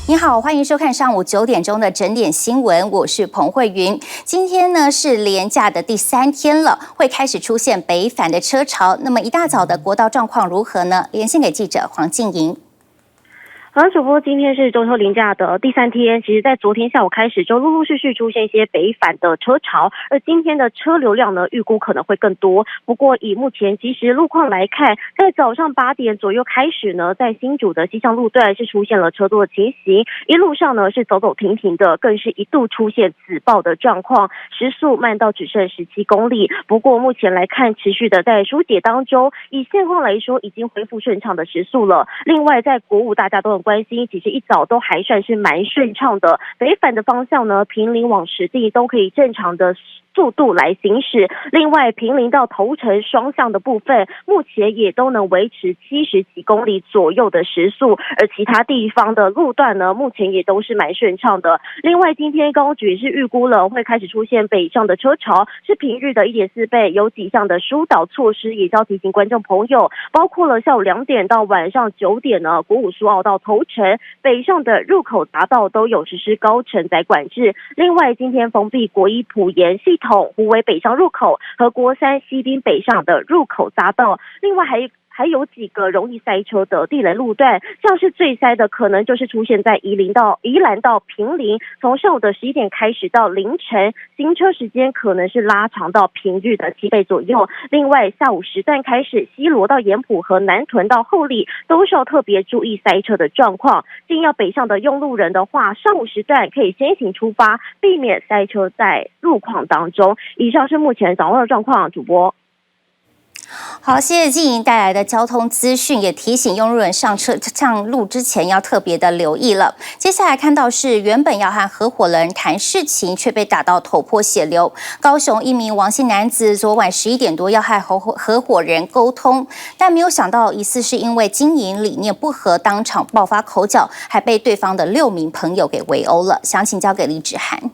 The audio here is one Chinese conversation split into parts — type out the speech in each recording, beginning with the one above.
你好，欢迎收看上午9点钟的整点新闻，我是彭慧云。今天呢是连假的第3天了，会开始出现北返的车潮。那么一大早的国道状况如何呢？连线给记者黄静莹。好的，主播，今天是中秋连假的第3天，其实在昨天下午开始就陆陆续续出现一些北返的车潮，而今天的车流量呢，预估可能会更多。不过以目前即时路况来看，在早上8点左右开始呢，在新竹的西向路段是出现了车多的情形，一路上呢是走走停停的，更是一度出现紫爆的状况，时速慢到只剩17公里。不过目前来看，持续的在疏解当中，以现况来说，已经恢复顺畅的时速了。另外，在国五大家都很关心，其实一早都还算是蛮顺畅的。北返的方向呢，坪林往石碇都可以正常的速度来行驶。另外，坪林到头城双向的部分，目前也都能维持70几公里左右的时速，而其他地方的路段呢，目前也都是蛮顺畅的。另外，今天高局也是预估了会开始出现北上的车潮，是平日的1.4倍，有几项的疏导措施也是要提醒观众朋友，包括了下午2点到晚上9点呢，国五苏澳到头城北上的入口匝道都有实施高承载管制。另外，今天封闭国一埔盐系统湖尾北上入口和国三西滨北上的入口匝道，另外还有几个容易塞车的地雷路段，像是最塞的可能就是出现在宜兰到坪林，从上午的11点开始到凌晨，行车时间可能是拉长到平日的7倍左右。另外，下午时段开始，西螺到盐埔和南屯到后里都是要特别注意塞车的状况。建议要北上的用路人的话，上午时段可以先行出发，避免塞车在路况当中。以上是目前掌握的状况，主播。好，谢谢静莹带来的交通资讯，也提醒用路人上路之前要特别的留意了。接下来看到是原本要和合伙人谈事情，却被打到头破血流。高雄一名王姓男子昨晚11点多要和合伙人沟通，但没有想到疑似是因为经营理念不合，当场爆发口角，还被对方的6名朋友给围殴了。详情交给李芷涵。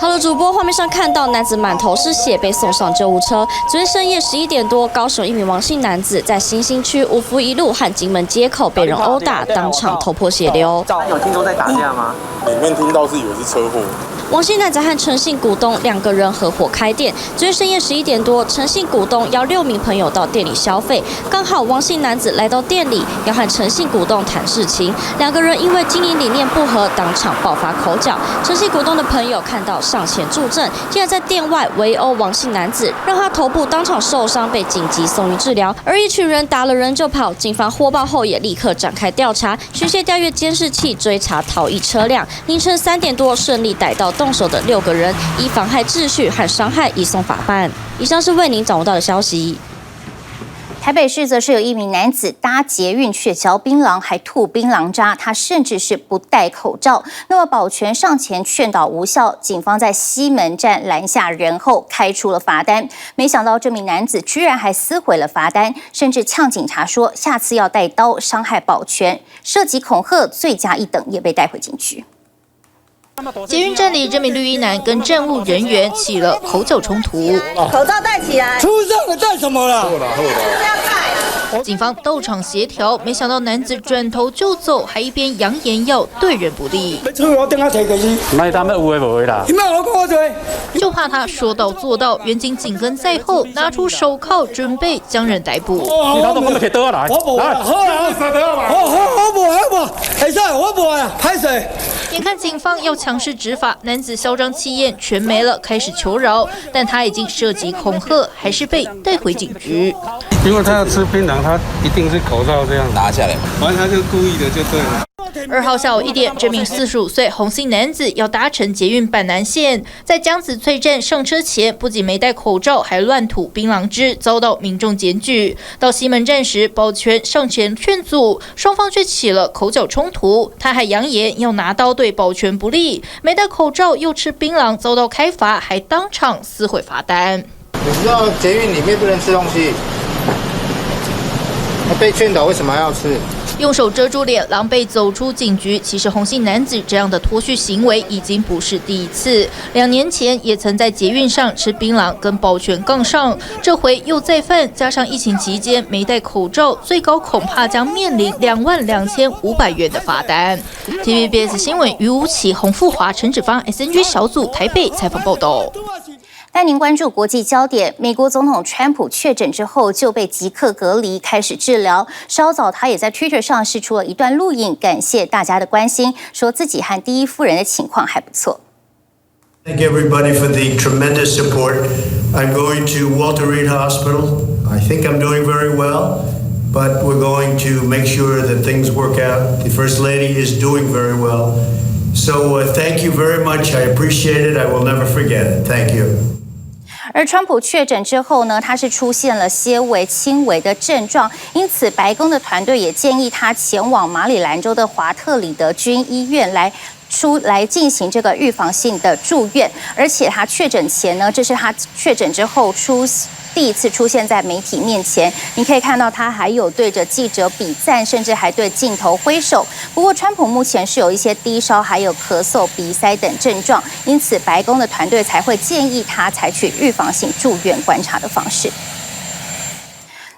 好了，主播画面上看到男子满头是血被送上救护车。昨天深夜11点多，高雄一名王姓男子在新兴区五福一路和金门街口被人殴打，当场头破血流。有听说在打架吗？里面听到是以为是车祸。王姓男子和陈姓股东2个人合伙开店。昨天深夜11点多，陈姓股东邀6名朋友到店里消费，刚好王姓男子来到店里要和陈姓股东谈事情，2个人因为经营理念不合，当场爆发口角。陈姓股东的朋友看到上前助阵，竟然在店外围殴王姓男子，让他头部当场受伤，被紧急送医治疗。而一群人打了人就跑，警方获报后也立刻展开调查，巡线调阅监视器，追查逃逸车辆。凌晨3点多，顺利逮到动手的6个人，以妨害秩序和伤害移送法办。以上是为您掌握到的消息。台北市则是有一名男子搭捷运去嚼槟榔，还吐槟榔渣，他甚至是不戴口罩。那么保全上前劝导无效，警方在西门站拦下人后开出了罚单。没想到这名男子居然还撕毁了罚单，甚至呛警察说下次要带刀伤害保全，涉及恐吓罪加1等，也被带回警局。捷运站里，这名绿衣男跟站务人员起了口角冲突。口罩戴起来，出事了，戴什么了？警方到场协调，没想到男子转头就走，还一边扬言要对人不利。就怕他说到做到，远警紧跟在后，拿出手铐准备将人逮捕。眼看警方要强势执法，男子嚣张气焰全没了，开始求饶，但他已经涉及恐吓，还是被带回警局。因为他要吃槟榔，他一定是口罩这样拿下来，反正他就故意的就对了。2号下午1点，这名45岁洪姓男子要搭乘捷运板南线，在江子翠站上车前，不仅没戴口罩，还乱吐槟榔汁，遭到民众检举。到西门站时，保全上前劝阻，双方却起了口角冲突。他还扬言要拿刀对保全不利，没戴口罩又吃槟榔，遭到开罚，还当场撕毁罚单。你知道捷运里面不能吃东西，被劝导为什么要吃？用手遮住脸，狼狈走出警局。其实洪姓男子这样的脱序行为已经不是第一次，2年前也曾在捷运上吃槟榔跟保全杠上，这回又再犯，加上疫情期间没戴口罩，最高恐怕将面临22500元的罚单。TVBS 新闻于吴启、洪富华、陈芷芳 SNG 小组台北采访报道。带您关注国际焦点，美国总统川普确诊之后就被即刻隔离，开始治疗。稍早他也在 Twitter 上释出了一段录影，感谢大家的关心，说自己和第一夫人的情况还不错。Thank everybody for the tremendous support. I'm going to Walter Reed Hospital. I think I'm doing very well, but we're going to make sure that things work out. The First Lady is doing very well. So thank you very much. I appreciate it. I will never forget it. Thank you. 而川普确诊之后呢，他是出现了些微轻微的症状，因此白宫的团队也建议他前往马里兰州的华特里德军医院来进行这个预防性的住院。而且他确诊前呢，这是他确诊之后第一次出现在媒体面前，你可以看到他还有对着记者比赞，甚至还对镜头挥手。不过，川普目前是有一些低烧，还有咳嗽、鼻塞等症状，因此白宫的团队才会建议他采取预防性住院观察的方式。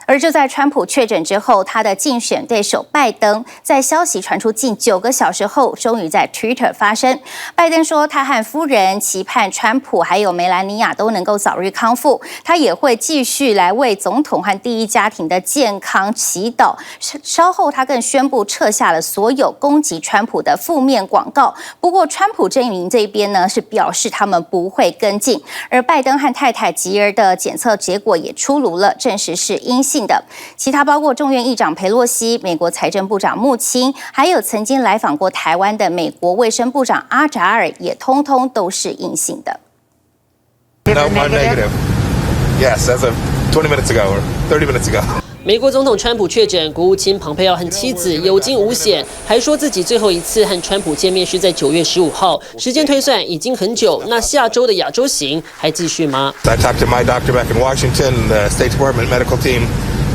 而就在川普确诊之后，他的竞选对手拜登在消息传出近9个小时后，终于在 Twitter 发声。拜登说，他和夫人期盼川普还有梅兰妮亚都能够早日康复，他也会继续来为总统和第一家庭的健康祈祷。稍后，他更宣布撤下了所有攻击川普的负面广告。不过，川普阵营这边呢是表示他们不会跟进，而拜登和太太吉尔的检测结果也出炉了，证实是阴性的。其他包括众院议长裴洛西、美国财政部长穆钦，还有曾经来访过台湾的美国卫生部长阿扎尔，也通通都是阴性的。No, I'm negative. Yes, as of 20 minutes ago or 30 minutes ago. 美国总统川普确诊，国务卿庞佩奥和妻子有惊无险，还说自己最后一次和川普见面是在9月15号，时间推算已经很久。那下周的亚洲行还继续吗？ I talked to my doctor back in Washington, the State Department medical team.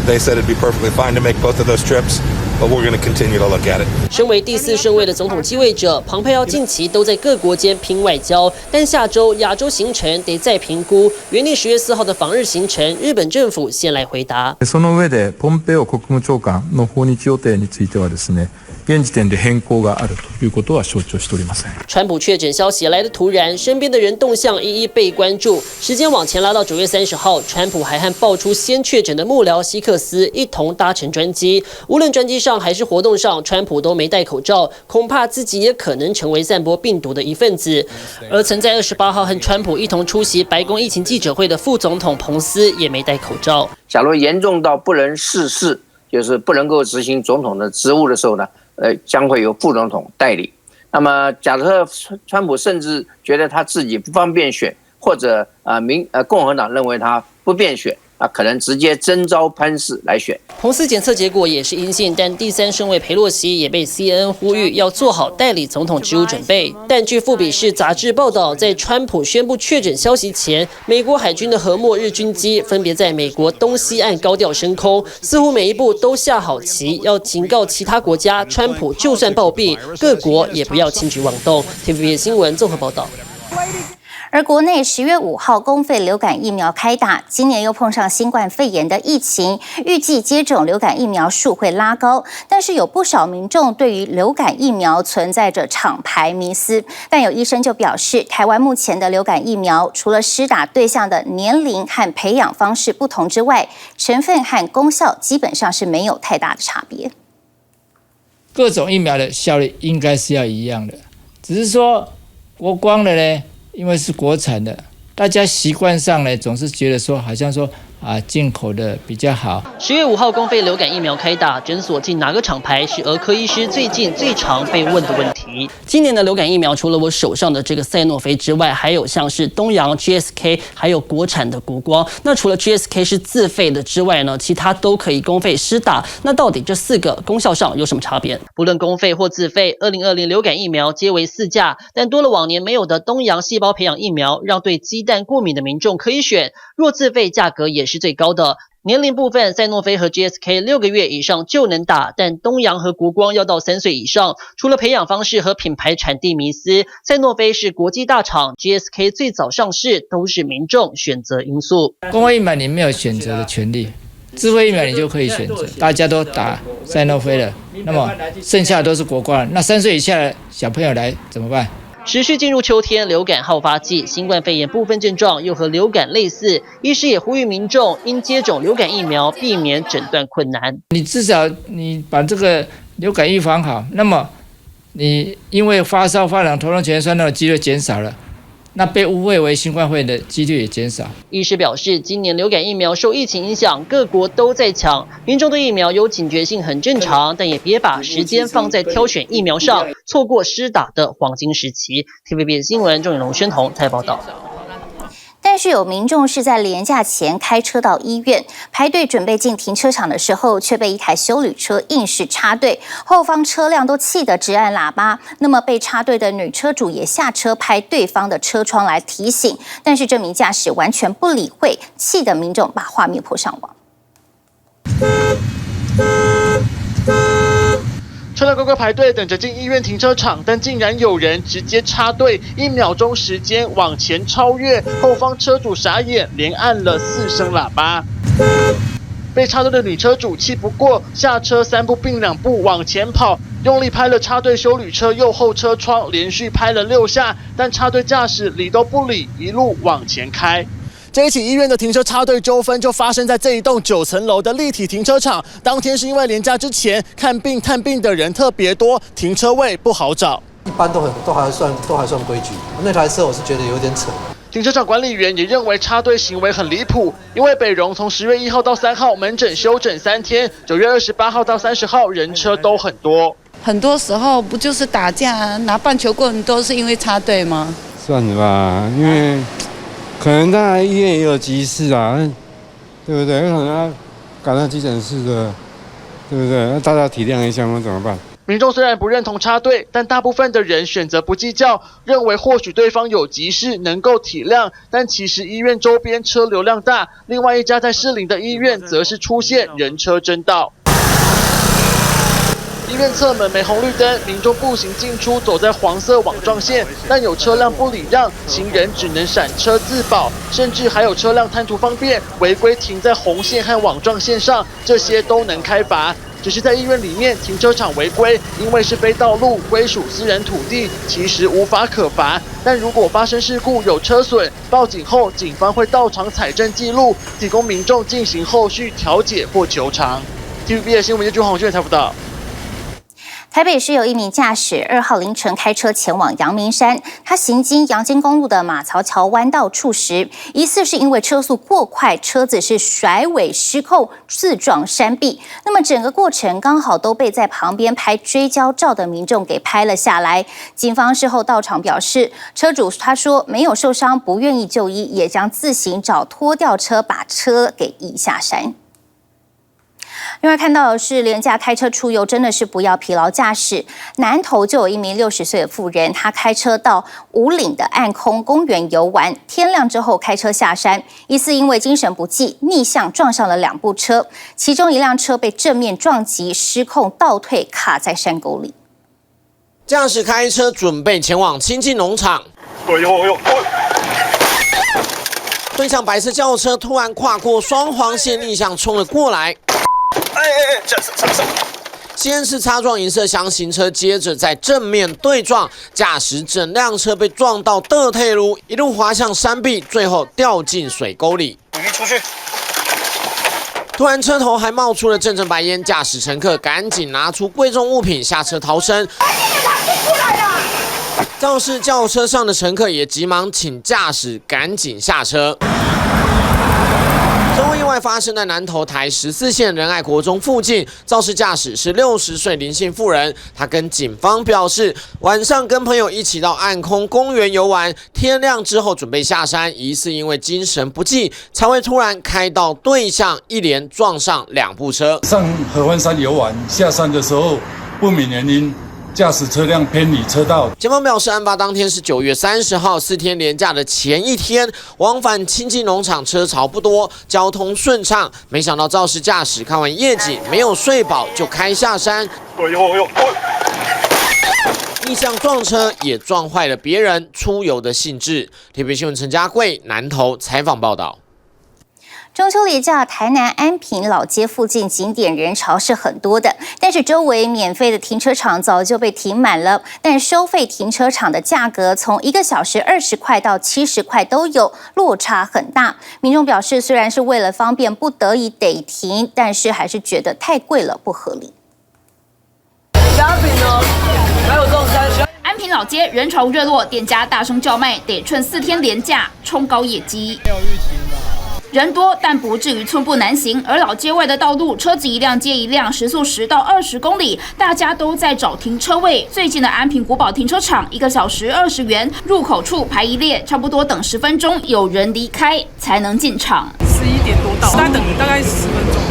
They said it'd be perfectly fine to make both of those trips, but we're going to continue to look at it. 身为第4顺位的总统继位者，庞佩奥近期都在各国间拼外交，但下周亚洲行程得再评估。原定10月4号的访日行程，日本政府先来回答。その上でポンペオ国務長官の訪日予定についてはですね。現時点で変更があるということは承知をしておりません。川普确诊消息来得突然，身边的人动向一一被关注。时间往前拉到9月30号，川普还和爆出先确诊的幕僚希克斯一同搭乘专机。无论专机上还是活动上，川普都没戴口罩，恐怕自己也可能成为散播病毒的一份子。而曾在28号和川普一同出席白宫疫情记者会的副总统彭斯也没戴口罩。假如严重到不能逝世，就是不能够执行总统的职务的时候呢？将会由副总统代理。那么，假设川普甚至觉得他自己不方便选，或者共和党认为他不便选，可能直接征召潘氏来选。彭斯检测结果也是阴性，但第3顺位裴洛西也被 CNN 呼吁要做好代理总统职务准备。但据富比士杂志报道，在川普宣布确诊消息前，美国海军的和末日军机分别在美国东西岸高调升空，似乎每一步都下好棋，要警告其他国家，川普就算暴毙，各国也不要轻举妄动。TVBS 新闻综合报道。而国内10月5号公费流感疫苗开打，今年又碰上新冠肺炎的疫情，预计接种流感疫苗数会拉高。但是有不少民众对于流感疫苗存在着厂牌迷思，但有医生就表示，台湾目前的流感疫苗除了施打对象的年龄和培养方式不同之外，成分和功效基本上是没有太大的差别。各种疫苗的效力应该是要一样的，只是说国光的呢，因为是国产的，大家习惯上呢总是觉得说，好像说进口的比较好。10月5号公费流感疫苗开打，诊所进哪个厂牌是儿科医师最近最常被问的问题。今年的流感疫苗，除了我手上的这个赛诺菲之外，还有像是东洋、GSK， 还有国产的国光。那除了 GSK 是自费的之外呢，其他都可以公费施打。那到底这4个功效上有什么差别？不论公费或自费，2020流感疫苗皆为4价，但多了往年没有的东洋细胞培养疫苗，让对鸡蛋过敏的民众可以选。若自费，价格也是最高的。年龄部分，赛诺菲和 GSK 6个月以上就能打，但东洋和国光要到3岁以上。除了培养方式和品牌产地迷思，赛诺菲是国际大厂 ，GSK 最早上市，都是民众选择因素。公卫疫苗你没有选择的权利，智慧疫苗你就可以选择，大家都打赛诺菲了，那么剩下的都是国光，那3岁以下的小朋友来怎么办？持续进入秋天，流感好发季，新冠肺炎部分症状又和流感类似，医师也呼吁民众应接种流感疫苗，避免诊断困难。你至少你把这个流感预防好，那么你因为发烧、发冷、头痛、全身酸痛的几率减少了。那被误会为新冠肺炎的几率也减少。医师表示，今年流感疫苗受疫情影响，各国都在抢，民众对疫苗有警觉性很正常，但也别把时间放在挑选疫苗上，错过施打的黄金时期。TVB 新闻钟永龙、宣彤台报道。但是有民众是在连假前开车到医院排队准备进停车场的时候，却被一台休旅车硬是插队，后方车辆都气得直按喇叭。那么被插队的女车主也下车拍对方的车窗来提醒，但是这名驾驶完全不理会，气得民众把画面泼上网。车辆乖乖排队等着进医院停车场，但竟然有人直接插队，1秒钟时间往前超越，后方车主傻眼，连按了4声喇叭。被插队的女车主气不过，下车3步并2步往前跑，用力拍了插队休旅车右后车窗，连续拍了6下，但插队驾驶理都不理，一路往前开。这一起医院的停车插队纠纷就发生在这一栋9层楼的立体停车场。当天是因为连假之前看病探病的人特别多，停车位不好找。一般都还算规矩。那台车我是觉得有点扯。停车场管理员也认为插队行为很离谱，因为北荣从10月1号到3号门诊休诊3天，9月28号到30号人车都很多。很多时候不就是打架拿棒球棍都是因为插队吗？算了吧，因为可能在医院也有急事啊，对不对？可能要赶到急诊室的，对不对？那大家体谅一下嘛，怎么办？民众虽然不认同插队，但大部分的人选择不计较，认为或许对方有急事能够体谅，但其实医院周边车流量大，另外一家在士林的医院则是出现人车争道。医院侧门没红绿灯，民众步行进出走在黄色网状线，但有车辆不礼让，行人只能闪车自保，甚至还有车辆贪图方便违规停在红线和网状线上，这些都能开罚。只是在医院里面停车场违规，因为是非道路，归属私人土地，其实无法可罚。但如果发生事故有车损，报警后警方会到场采证记录，提供民众进行后续调解或求偿。TVB 的新闻就洪俊才报道。台北市有一名驾驶2号凌晨开车前往阳明山，他行经阳金公路的马槽桥弯道处时，疑似是因为车速过快，车子是甩尾失控自撞山壁。那么整个过程刚好都被在旁边拍追焦照的民众给拍了下来。警方事后到场表示，车主他说没有受伤，不愿意就医，也将自行找拖吊车把车给移下山。另外看到的是，连假开车出游真的是不要疲劳驾驶。南投就有一名60岁的妇人，她开车到武岭的暗空公园游玩，天亮之后开车下山，疑似因为精神不济，逆向撞上了2部车，其中一辆车被正面撞击，失控倒退，卡在山沟里。驾驶开车准备前往清境农场，对向白色轿车突然跨过双黄线，逆向冲了过来。先是擦撞银色厢型车，接着在正面对撞，驾驶整辆车被撞到倒退路，一路滑向山壁，最后掉进水沟里。出去！突然车头还冒出了阵阵白烟，驾驶乘客赶紧拿出贵重物品下车逃生。肇事轿车上的乘客也急忙请驾驶赶紧下车。车祸意外发生在南投台14线仁爱国中附近，肇事驾驶是60岁林姓妇人。她跟警方表示，晚上跟朋友一起到暗空公园游玩，天亮之后准备下山，疑似因为精神不济，才会突然开到对向，一连撞上2部车。上合欢山游玩，下山的时候不明原因驾驶车辆偏离车道。警方表示，案发当天是9月30号，4天连假的前一天，往返清境农场车潮不多，交通顺畅。没想到肇事驾驶看完夜景，没有睡饱就开下山，逆向撞车也撞坏了别人出游的兴致。TVB 新闻陈家贵南投采访报道。中秋连假，台南安平老街附近景点人潮是很多的，但是周围免费的停车场早就被停满了。但收费停车场的价格从1个小时20块到70块都有，落差很大。民众表示，虽然是为了方便不得已得停，但是还是觉得太贵了，不合理。安平老街人潮热络，店家大声叫卖，得趁4天连假冲高业绩。人多，但不至于寸步难行。而老街外的道路，车子一辆接一辆，时速10到20公里，大家都在找停车位。最近的安平古堡停车场，1个小时20元，入口处排一列，差不多等10分钟，有人离开才能进场。11点多到，再等大概10分钟。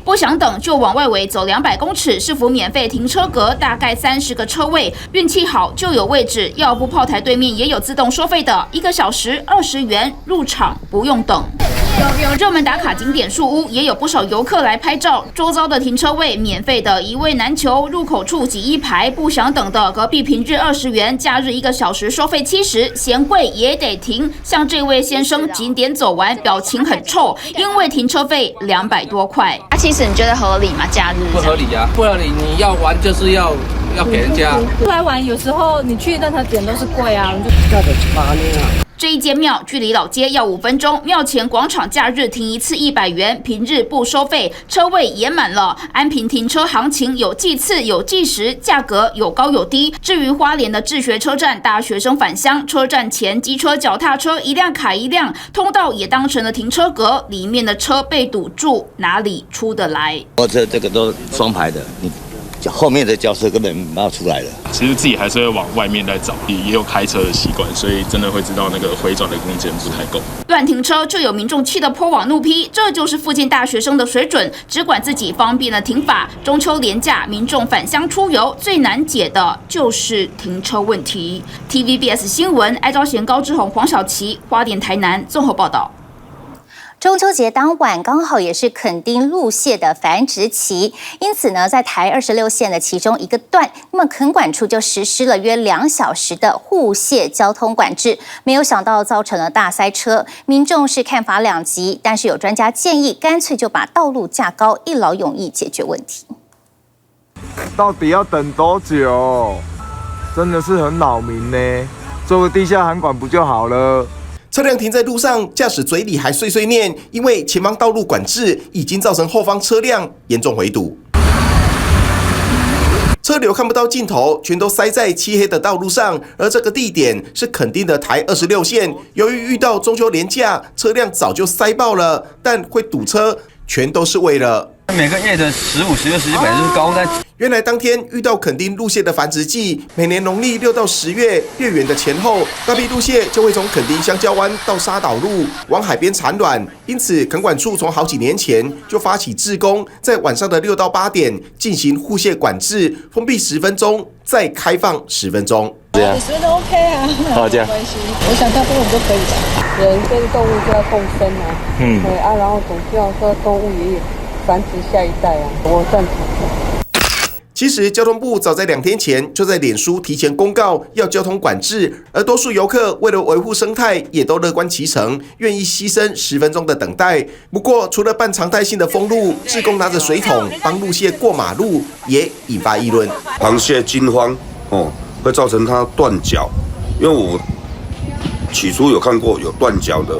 不想等就往外围走200公尺，市府免费停车格，大概30个车位，运气好就有位置。要不炮台对面也有自动收费的，1个小时20元，入场不用等。热门打卡景点树屋也有不少游客来拍照，周遭的停车位免费的一位难求，入口处挤一排，不想等的隔壁平日20元，假日1个小时收费70，嫌贵也得停。像这位先生景点走完，表情很臭，因为停车费200多块。其实你觉得合理吗？假日不合理啊，不合理！你要玩就是要给人家。出来玩有时候你去任何点都是贵啊，价格差呢。这一间庙距离老街要5分钟，庙前广场假日停一次100元，平日不收费，车位也满了。安平停车行情有计次有计时，价格有高有低。至于花莲的志学车站，大学生返乡，车站前机车、脚踏车一辆卡一辆，通道也当成了停车格，里面的车被堵住，哪里出得来？这个都双排的，你后面的轿车根本没有出来了。其实自己还是会往外面再找，也有开车的习惯，所以真的会知道那个回转的空间不太够。乱停车就有民众气得泼网怒批，这就是附近大学生的水准，只管自己方便的停法。中秋连假，民众返乡出游最难解的就是停车问题。TVBS 新闻，艾昭贤、高志宏、黄小琪，花莲台南综合报道。中秋节当晚刚好也是垦丁鹿蟹的繁殖期，因此呢，在台26线的其中一个段，那么垦管处就实施了约2小时的护蟹交通管制，没有想到造成了大塞车，民众是看法两极，但是有专家建议，干脆就把道路架高，一劳永逸解决问题。到底要等多久？真的是很扰民呢，做个地下涵管不就好了？车辆停在路上，驾驶嘴里还碎碎念，因为前方道路管制已经造成后方车辆严重回堵，车流看不到尽头，全都塞在漆黑的道路上。而这个地点是垦丁的台26线，由于遇到中秋连假，车辆早就塞爆了，但会堵车，全都是为了每个月的15、16、17本来就是高在。原来当天遇到垦丁鹿蟹的繁殖季，每年农历6到10月月圆的前后，大批鹿蟹就会从垦丁香蕉湾到沙岛路往海边产卵。因此，垦管处从好几年前就发起志工，在晚上的6到8点进行护蟹管制，封闭10分钟，再开放10分钟。你10分钟 OK 啊，好，这样。没关系，我想大部分就可以吧。人跟动物就要共生啊，对啊，然后总希望说动物也繁殖下一代啊，我赞同。其实，交通部早在2天前就在脸书提前公告要交通管制，而多数游客为了维护生态，也都乐观其成，愿意牺牲10分钟的等待。不过，除了办常态性的封路，志工拿着水桶帮鹿蟹过马路，也引发议论。螃蟹惊慌会造成它断脚，因为我起初有看过有断脚的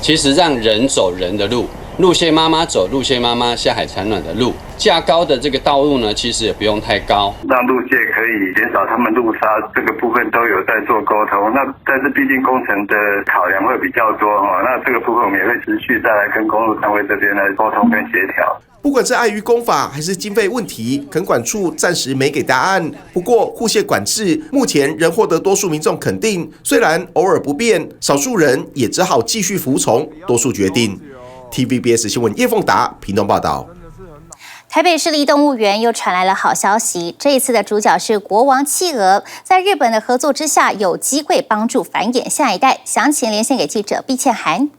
其实让人走人的路。鹿蟹妈妈走鹿蟹妈妈下海产卵的路，架高的这个道路呢，其实也不用太高，让鹿蟹可以减少它们路杀这个部分都有在做沟通。那但是毕竟工程的考量会比较多那这个部分我们也会持续再来跟公路单位这边来沟通跟协调。不管是碍于公法还是经费问题，垦管处暂时没给答案。不过护蟹管制目前仍获得多数民众肯定，虽然偶尔不便，少数人也只好继续服从多数决定。TVBS 新闻叶凤达屏东报道。台北市立动物园又传来了好消息，这一次的主角是国王企鹅，在日本的合作之下，有机会帮助繁衍下一代。详情连线给记者毕倩涵。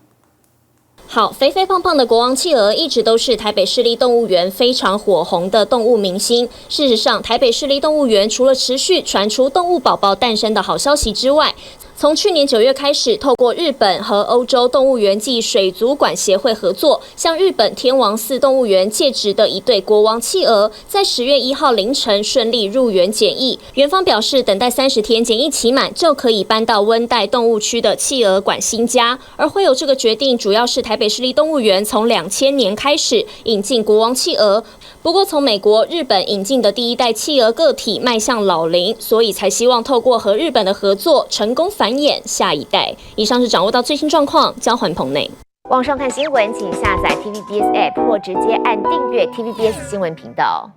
好，肥肥胖胖的国王企鹅一直都是台北市立动物园非常火红的动物明星。事实上，台北市立动物园除了持续传出动物宝宝诞生的好消息之外，从去年9月开始，透过日本和欧洲动物园暨水族馆协会合作，向日本天王寺动物园借殖的一对国王企鹅，在10月1号凌晨顺利入园检疫。园方表示，等待30天检疫期满，就可以搬到温带动物区的企鹅馆新家。而会有这个决定，主要是台北市立动物园从2000年开始引进国王企鹅。不过，从美国、日本引进的第一代企鹅个体迈向老龄，所以才希望透过和日本的合作，成功繁衍下一代。以上是掌握到最新状况，交还棚内。网上看新闻，请下载 TVBS App 或直接按订阅 TVBS 新闻频道。